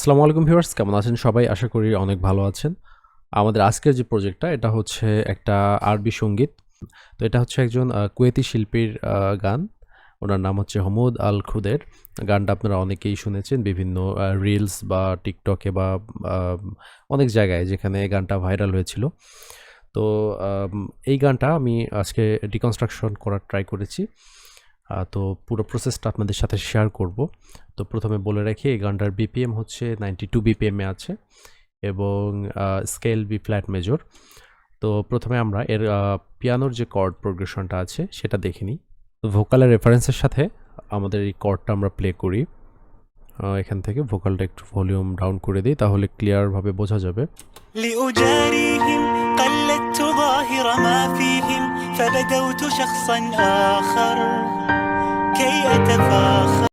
আসসালামু আলাইকুম ভিউয়ার্স, কেমন আছেন সবাই? আশা করি অনেক ভালো আছেন। আমাদের আজকের যে প্রজেক্টটা এটা হচ্ছে একটা আরবি সঙ্গীত। তো এটা হচ্ছে একজন কুয়েতি শিল্পীর গান। ওনার নাম হচ্ছে হুমুদ আলখুদের। গানটা আপনারা অনেকেই শুনেছেন বিভিন্ন রিলস বা টিকটকে বা অনেক জায়গায় যেখানে গানটা ভাইরাল হয়েছিল। তো এই গানটা আমি আজকে ডিকনস্ট্রাকশন করার ট্রাই করেছি। তো পুরো প্রসেসটা আপনাদের সাথে শেয়ার করব। তো প্রথমে বলে রাখি এই গানটার বিপিএম হচ্ছে 92 বিপিএমে আছে এবং স্কেল বি ফ্ল্যাট মেজর। তো প্রথমে আমরা এর পিয়ানোর যে কর্ড প্রোগ্রেশনটা আছে সেটা দেখে নিই। তো ভোকালের রেফারেন্সের সাথে আমাদের এই কর্ডটা আমরা প্লে করি। এখান থেকে ভোকালটা একটু ভলিউম ডাউন করে দিই, তাহলে ক্লিয়ারভাবে বোঝা যাবে। لأجاريهم قلدت ظاهر ما فيهم فبدوت شخصا آخر كي أتفاخر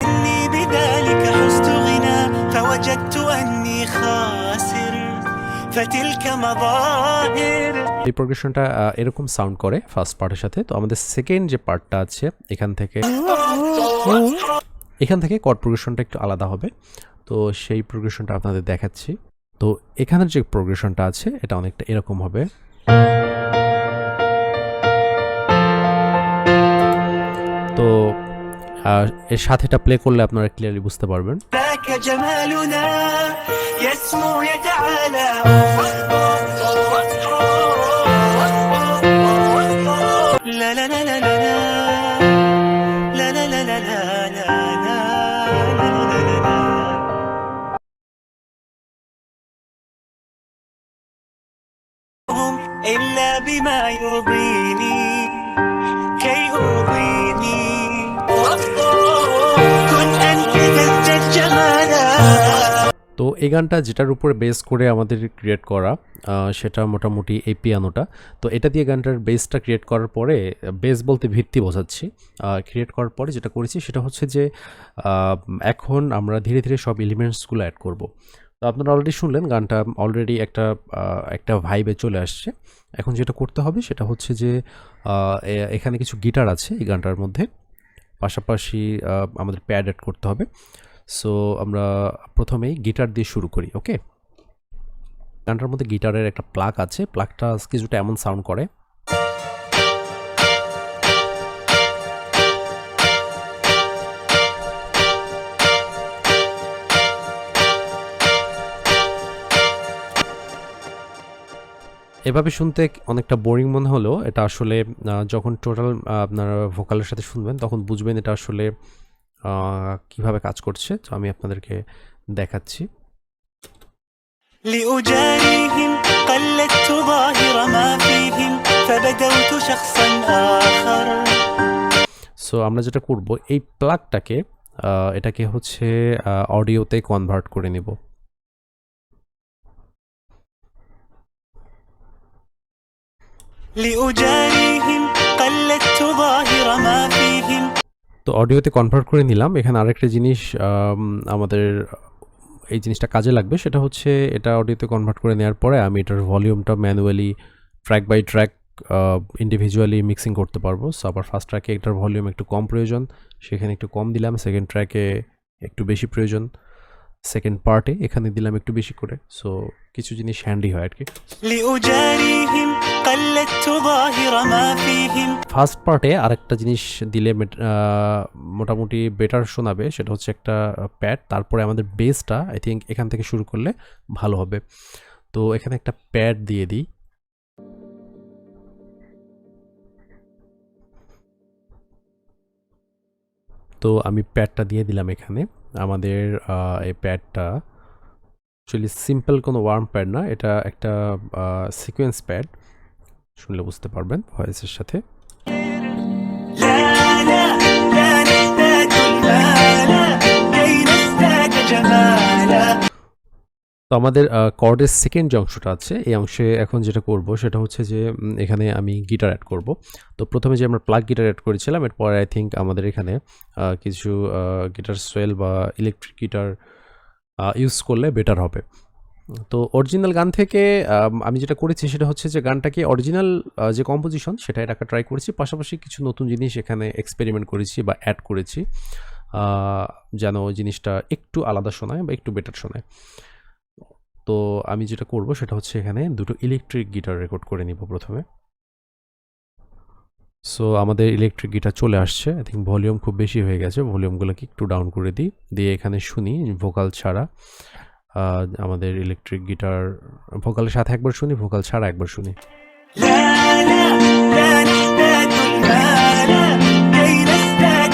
إني بذلك حزت غنى فوجدت أني خاسر فتلك مظاهر। এই প্রোগ্রেশনটা এরকম সাউন্ড করে ফার্স্ট পার্টের সাথে। তো আমাদের সেকেন্ড যে পার্টটা আছে এখান থেকে কর্ড প্রোগ্রেশনটা একটু আলাদা হবে। তো সেই প্রোগ্রেশনটা আপনাদের দেখাচ্ছি। তো এখানের যে প্রোগ্রেশনটা আছে এটা অনেকটা এরকম হবে। তো এর সাথে এটা প্লে করলে আপনারা ক্লিয়ারলি বুঝতে পারবেন। جمالنا يسمو يتعالى لا لا لا لا لا لا لا لا لا لا إلا بما يرضيني كي أرضيني كن أنت نزداد جمالا। তো এই গানটা যেটার উপরে বেস করে আমাদের ক্রিয়েট করা সেটা মোটামুটি এই পিয়ানোটা। তো এটা দিয়ে গানটার বেসটা ক্রিয়েট করার পরে, বেস বলতে ভিত্তি বোঝাচ্ছি, ক্রিয়েট করার পরে যেটা করেছি সেটা হচ্ছে যে এখন আমরা ধীরে ধীরে সব এলিমেন্টসগুলো অ্যাড করব। তো আপনারা অলরেডি শুনলেন গানটা অলরেডি একটা ভাইবে চলে আসছে। এখন যেটা করতে হবে সেটা হচ্ছে যে এখানে কিছু গিটার আছে এই গানটার মধ্যে, পাশাপাশি আমাদের প্যাড অ্যাড করতে হবে। সো আমরা প্রথমেই গিটার দিয়ে শুরু করি। ওকে, গানটার মধ্যে গিটারের একটা প্লাগ আছে, প্লাগটা কিছুটা এমন সাউন্ড করে। এভাবে শুনতে অনেকটা বোরিং মনে হলেও এটা আসলে যখন টোটাল আপনারা ভোকালের সাথে শুনবেন তখন বুঝবেন এটা আসলে কিভাবে কাজ করছে। তো আমি আপনাদেরকে দেখাচ্ছি। لأجاريهم قلدت ظاهر ما فيهم فبدوت شخصا آخر। সো আমরা যেটা করব এই প্লাগটাকে এটাকে হচ্ছে অডিওতে কনভার্ট করে নেব। لأجاريهم قلدت ظاهر ما فيهم। তো অডিওতে কনভার্ট করে নিলাম। এখানে আরেকটা জিনিস আমাদের এই জিনিসটা কাজে লাগবে, সেটা হচ্ছে এটা অডিওতে কনভার্ট করে নেওয়ার পরে আমি এটার ভলিউমটা manually track by track individually mixing করতে পারবো। সো আবার ফার্স্ট ট্র্যাকে এটার ভলিউম একটু কম প্রয়োজন, সেখানে একটু কম দিলাম। সেকেন্ড ট্র্যাকে একটু বেশি প্রয়োজন, সেকেন্ড পার্টে এখানে দিলাম একটু বেশি করে। সো কিছু জিনিস হ্যান্ডি হয় আর কি। لأجاريهم قلدت ظاهر ما فيهم। ফার্স্ট পার্টে আরেকটা জিনিস দিলে মোটামুটি বেটার শোনাবে, সেটা হচ্ছে একটা প্যাড। তারপরে আমাদের বেসটা আই থিঙ্ক এখান থেকে শুরু করলে ভালো হবে। তো এখানে একটা প্যাড দিয়ে দিই। তো আমি প্যাডটা দিয়ে দিলাম এখানে। আমাদের এই প্যাডটা অ্যাকচুয়ালি সিম্পল কোনো ওয়ার্ম প্যাড না, এটা একটা সিকোয়েন্স প্যাড। শুনলে বুঝতে পারবেন ভয়েসের সাথে। لا لا لا نحتاج المال كي نزداد جمالا। তো আমাদের কর্ডের সেকেন্ড যে অংশটা আছে এই অংশে এখন যেটা করব সেটা হচ্ছে যে এখানে আমি গিটার অ্যাড করব। তো প্রথমে যে আমরা প্লাগ গিটার অ্যাড করেছিলাম, এরপরে আই থিঙ্ক আমাদের এখানে কিছু গিটার সোয়েল বা ইলেকট্রিক গিটার ইউজ করলে বেটার হবে। তো অরিজিনাল গান থেকে আমি যেটা করেছি সেটা হচ্ছে যে গানটাকে অরিজিনাল যে কম্পোজিশন সেটাই রাখা ট্রাই করেছি, পাশাপাশি কিছু নতুন জিনিস এখানে এক্সপেরিমেন্ট করেছি বা অ্যাড করেছি। যেন ওই জিনিসটা একটু আলাদা শোনায় বা একটু বেটার শোনায়। তো আমি যেটা করব সেটা হচ্ছে এখানে দুটো ইলেকট্রিক গিটার রেকর্ড করে নিব প্রথমে। সো আমাদের ইলেকট্রিক গিটার চলে আসছে। আই থিঙ্ক ভলিউম খুব বেশি হয়ে গেছে, ভলিউমগুলোকে একটু ডাউন করে দিই, দিয়ে এখানে শুনি ভোকাল ছাড়া। আমাদের ইলেকট্রিক গিটার ভোকালের সাথে একবার শুনি, ভোকাল ছাড়া একবার শুনি। لا لا لا نحتاج المال كي نزداد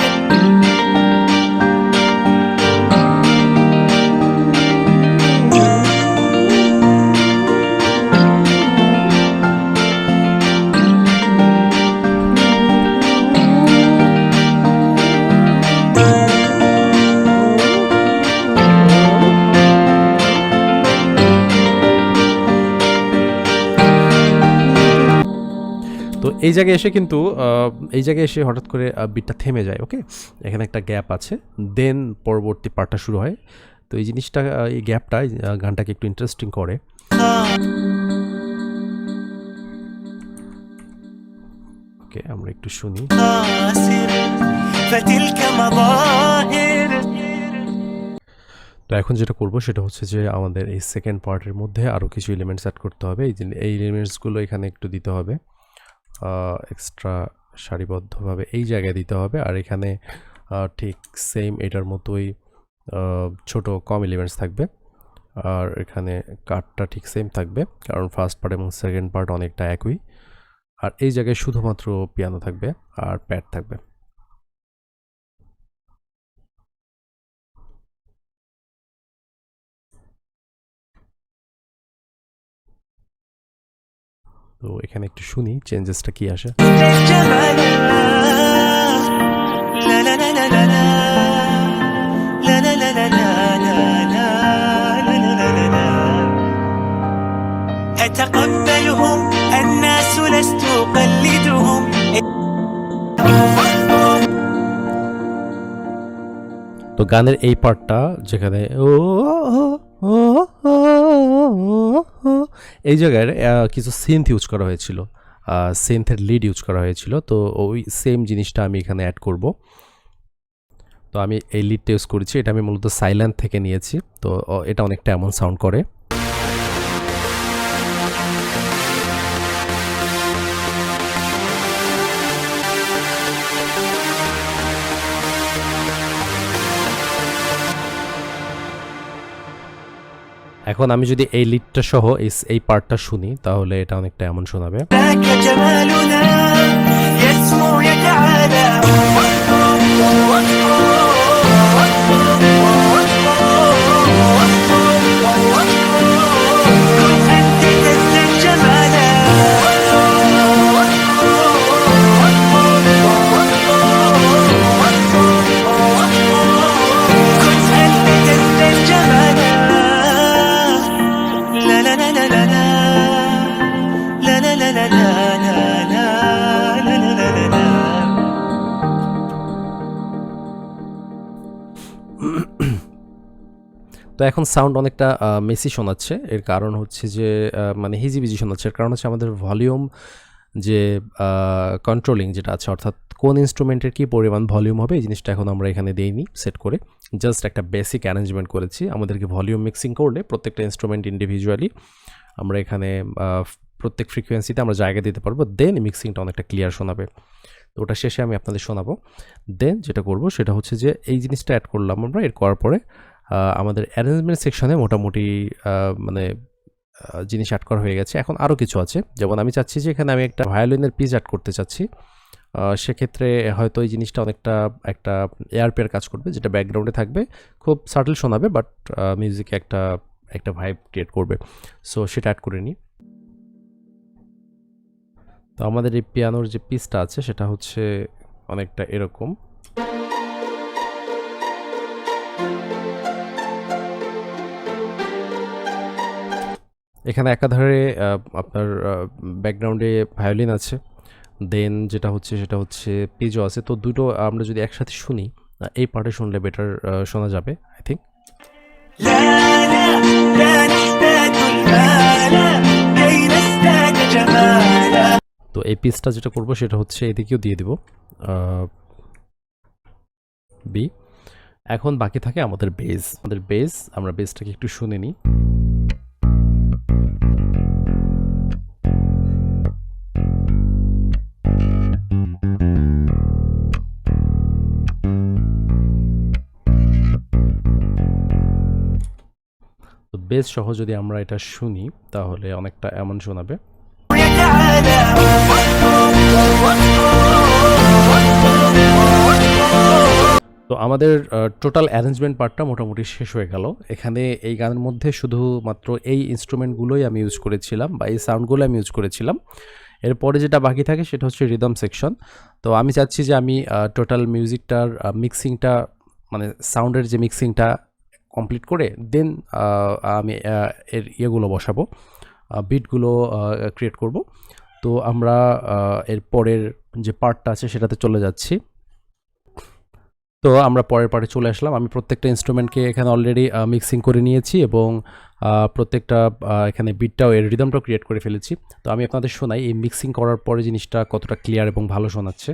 তো এই জায়গায় এসে কিন্তু এই জায়গায় এসে হঠাৎ করে বিটটা থেমে যায়। ওকে, এখানে একটা গ্যাপ আছে, দেন পরবর্তী পার্টটা শুরু হয়। তো এই জিনিসটা, এই গ্যাপটা গানটাকে একটু ইন্টারেস্টিং করে। ওকে, আমরা একটু শুনি। خاسر فتلك مظاهر তো এখন যেটা করব সেটা হচ্ছে যে আমাদের এই সেকেন্ড পার্টের মধ্যে আরও কিছু এলিমেন্টস অ্যাড করতে হবে। এই এলিমেন্টসগুলো এখানে একটু দিতে হবে, এক্সট্রা সারিবদ্ধভাবে এই জায়গায় দিতে হবে। আর এখানে ঠিক সেম এটার মতোই ছোট কম এলিমেন্টস থাকবে। আর এখানে কাটটা ঠিক সেম থাকবে, কারণ ফার্স্ট পার্ট এবং সেকেন্ড পার্ট অনেকটা একই। আর এই জায়গায় শুধুমাত্র পিয়ানো থাকবে আর প্যাড থাকবে। তো এখানে একটু শুনি চেঞ্জেসটা কি আসে। جمالا لا لا لا لا لا لا لا لا لا لا لا لا أتقبلهم الناس لست أقلدهم তো গানের এই পার্টটা যেখানে ও এই জায়গায় কিছু সিনথ ইউজ করা হয়েছিল, সিনথের লিড ইউজ করা হয়েছিল। তো ওই সেম জিনিসটা আমি এখানে অ্যাড করব। তো আমি এই লিডটা ইউজ করেছি, এটা আমি মূলত সাইলেন্ট থেকে নিয়েছি। তো এটা অনেকটা এমন সাউন্ড করে। এখন আমি যদি এই লিডটা সহ এই পার্টটা শুনি তাহলে এটা অনেকটা এমন শোনাবে। ذاك جمالنا يسمو يتعالى كن أنت تزداد جمالا كن أنت تزداد جمالا لا لا لا لا لا لا لا لا لا لا لا لا لا তো এখন সাউন্ড অনেকটা মেসি শোনাচ্ছে। এর কারণ হচ্ছে যে মানে হিজিবিজি শোনাচ্ছে। এর কারণ হচ্ছে আমাদের ভলিউম যে কন্ট্রোলিং যেটা আছে, অর্থাৎ কোন ইনস্ট্রুমেন্টের কী পরিমাণ ভলিউম হবে এই জিনিসটা এখন আমরা এখানে দিইনি সেট করে, জাস্ট একটা বেসিক অ্যারেঞ্জমেন্ট করেছি। আমাদেরকে ভলিউম মিক্সিং করলে প্রত্যেকটা ইনস্ট্রুমেন্ট ইন্ডিভিজুয়ালি আমরা এখানে প্রত্যেক ফ্রিকোয়েন্সিতে আমরা জায়গা দিতে পারবো, দেন মিক্সিংটা অনেকটা ক্লিয়ার শোনাবে। তো ওটা শেষে আমি আপনাদের শোনাবো। দেন যেটা করব সেটা হচ্ছে যে এই জিনিসটা অ্যাড করলাম আমরা। এর করার পরে আমাদের অ্যারেঞ্জমেন্ট সেকশনে মোটামুটি মানে জিনিস অ্যাড করা হয়ে গেছে। এখন আরও কিছু আছে, যেমন আমি চাচ্ছি যে এখানে আমি একটা ভায়োলিনের পিচ অ্যাড করতে চাচ্ছি। সেক্ষেত্রে হয়তো এই জিনিসটা অনেকটা একটা এয়ারপেয়ার কাজ করবে, যেটা ব্যাকগ্রাউন্ডে থাকবে, খুব সাটল শোনাবে, বাট মিউজিকে একটা ভাইব ক্রিয়েট করবে। সো সেটা অ্যাড করে নিই। তো আমাদের এই পিয়ানোর যে পিচটা আছে সেটা হচ্ছে অনেকটা এরকম। এখানে একাধারে আপনার ব্যাকগ্রাউন্ডে ভায়োলিন আছে, দেন যেটা হচ্ছে সেটা হচ্ছে পিজো আছে। তো দুটো আমরা যদি একসাথে শুনি, এই পার্টে শুনলে বেটার শোনা যাবে আই থিঙ্ক। لا لا لا نحتاج المال كي نزداد جمالا তো এই পিচটা যেটা করব সেটা হচ্ছে এদিকেও দিয়ে দিব বি। এখন বাকি থাকে আমাদের বেস। আমরা বেসটাকে একটু শুনে নিই। তো বেস সহ যদি আমরা এটা শুনি তাহলে অনেকটা এমন শোনাবে। তো আমাদের টোটাল অ্যারেঞ্জমেন্ট পার্টটা মোটামুটি শেষ হয়ে গেল। এখানে এই গানের মধ্যে শুধুমাত্র এই ইনস্ট্রুমেন্টগুলোই আমি ইউজ করেছিলাম বা এই সাউন্ডগুলো আমি ইউজ করেছিলাম। এরপরে যেটা বাকি থাকে সেটা হচ্ছে রিদম সেকশন। তো আমি চাচ্ছি যে আমি টোটাল মিউজিকটার মিক্সিংটা মানে সাউন্ডের যে মিক্সিংটা কমপ্লিট করে দেন আমি এর ইয়েগুলো বসাবো, বিটগুলো ক্রিয়েট করব। তো আমরা এর পরের যে পার্টটা আছে সেটাতে চলে যাচ্ছি। তো আমরা পরের পার্টে চলে আসলাম। আমি প্রত্যেকটা ইনস্ট্রুমেন্টকে এখানে অলরেডি মিক্সিং করে নিয়েছি এবং প্রত্যেকটা এখানে বিটটাও এর রিদমটাও ক্রিয়েট করে ফেলেছি। তো আমি আপনাদের শোনাই এই মিক্সিং করার পরে জিনিসটা কতটা ক্লিয়ার এবং ভালো শোনাচ্ছে।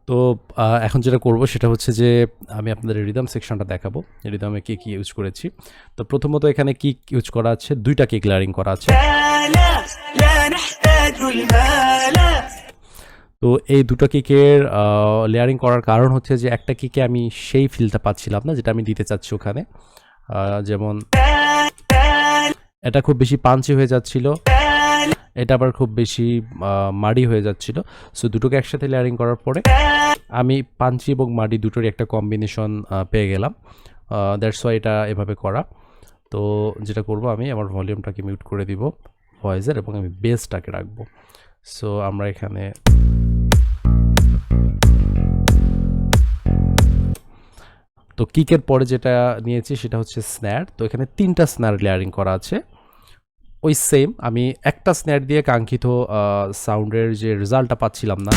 তো এখন যেটা করব সেটা হচ্ছে যে আমি আপনাদের রিদম সেকশনটা দেখাবো, রিদমে কি কি ইউজ করেছি। তো প্রথমত এখানে কিক ইউজ করা আছে, দুইটা কিক লেয়ারিং করা আছে। তো এই দুটো কিকের লেয়ারিং করার কারণ হচ্ছে যে একটা কিকে আমি সেই ফিলটা পাচ্ছিলাম না যেটা আমি দিতে চাচ্ছি ওখানে। যেমন এটা খুব বেশি পাঞ্চি হয়ে যাচ্ছিল, এটা আবার খুব বেশি মাড়ি হয়ে যাচ্ছিল। সো দুটোকে একসাথে লেয়ারিং করার পরে আমি পাঞ্চি এবং মাড়ি দুটোরই একটা কম্বিনেশন পেয়ে গেলাম। দ্যাটস ওয়াই এটা এভাবে করা। তো যেটা করব আমি আমার ভলিউমটাকে মিউট করে দিব ভয়েসের এবং আমি বেসটাকে রাখবো। সো আমরা এখানে তো কিকের পরে যেটা নিয়েছি সেটা হচ্ছে স্ন্যার। তো এখানে 3টা স্ন্যার লেয়ারিং করা আছে। ওই সেম আমি একটা স্ন্যার দিয়ে কাঙ্ক্ষিত সাউন্ডের যে রেজাল্টটা পাচ্ছিলাম না,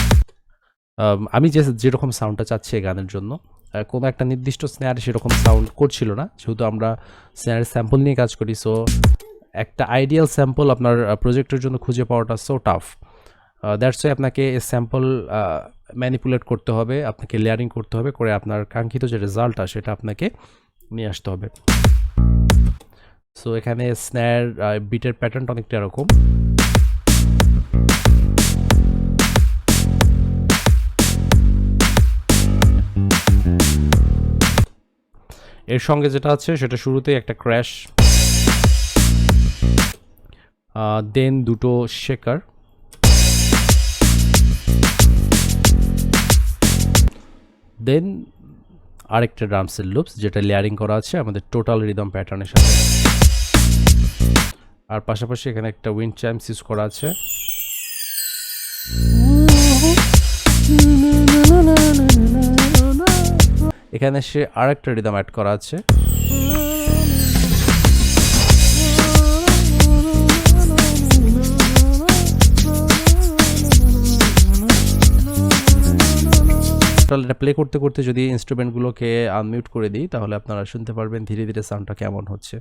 আমি যেরকম সাউন্ডটা চাচ্ছি এই গানের জন্য কোনো একটা নির্দিষ্ট স্ন্যার সেরকম সাউন্ড করছিল না, যেহেতু আমরা স্ন্যারের স্যাম্পল নিয়ে কাজ করি। সো একটা আইডিয়াল স্যাম্পল আপনার প্রজেক্টের জন্য খুঁজে পাওয়াটা সো টাফ। দ্যাটস ওয়াই আপনাকে স্যাম্পল ম্যানিপুলেট করতে হবে, আপনাকে লেয়ারিং করতে হবে, করে আপনার কাঙ্ক্ষিত যে রেজাল্টটা সেটা আপনাকে নিয়ে আসতে হবে। সো এখানে স্ন্যার বিটের প্যাটার্নটা অনেকটা এরকম। এর সঙ্গে যেটা আছে সেটা শুরুতেই একটা ক্র্যাশ, দেন দুটো শেকার, দেন আরেকটা ড্রামসের লুপস যেটা লেয়ারিং করা আছে আমাদের টোটাল রিদম প্যাটার্নের সাথে। আর পাশাপাশি এখানে একটা উইন্ড চাইমস ইউজ করা আছে। এখানে সে আরেকটা রিদম অ্যাড করা আছে। এটা প্লে করতে করতে যদি ইনস্ট্রুমেন্টগুলোকে আনমিউট করে দিই তাহলে আপনারা শুনতে পারবেন ধীরে ধীরে সাউন্ডটা কেমন হচ্ছে।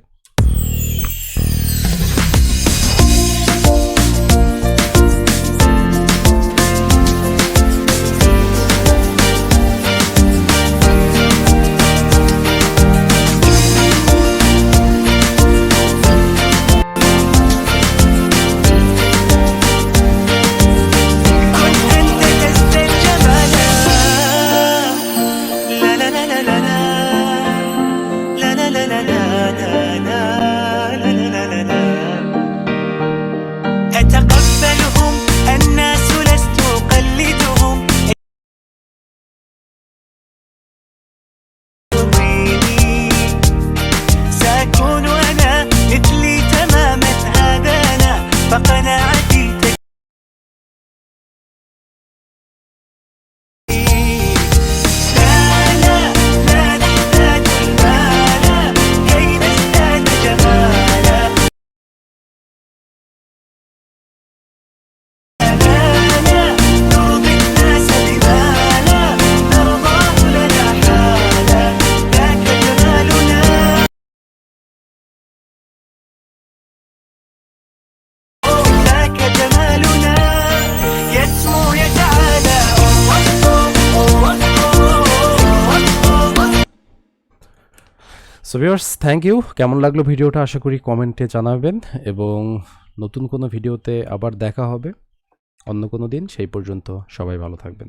لا لا لا لا لا لا لا لا لا لا সো ভিউয়ার্স, থ্যাংক ইউ। কেমন লাগলো ভিডিওটা আশা করি কমেন্টে জানাবেন, এবং নতুন কোনো ভিডিওতে আবার দেখা হবে অন্য কোনো দিন। সেই পর্যন্ত সবাই ভালো থাকবেন।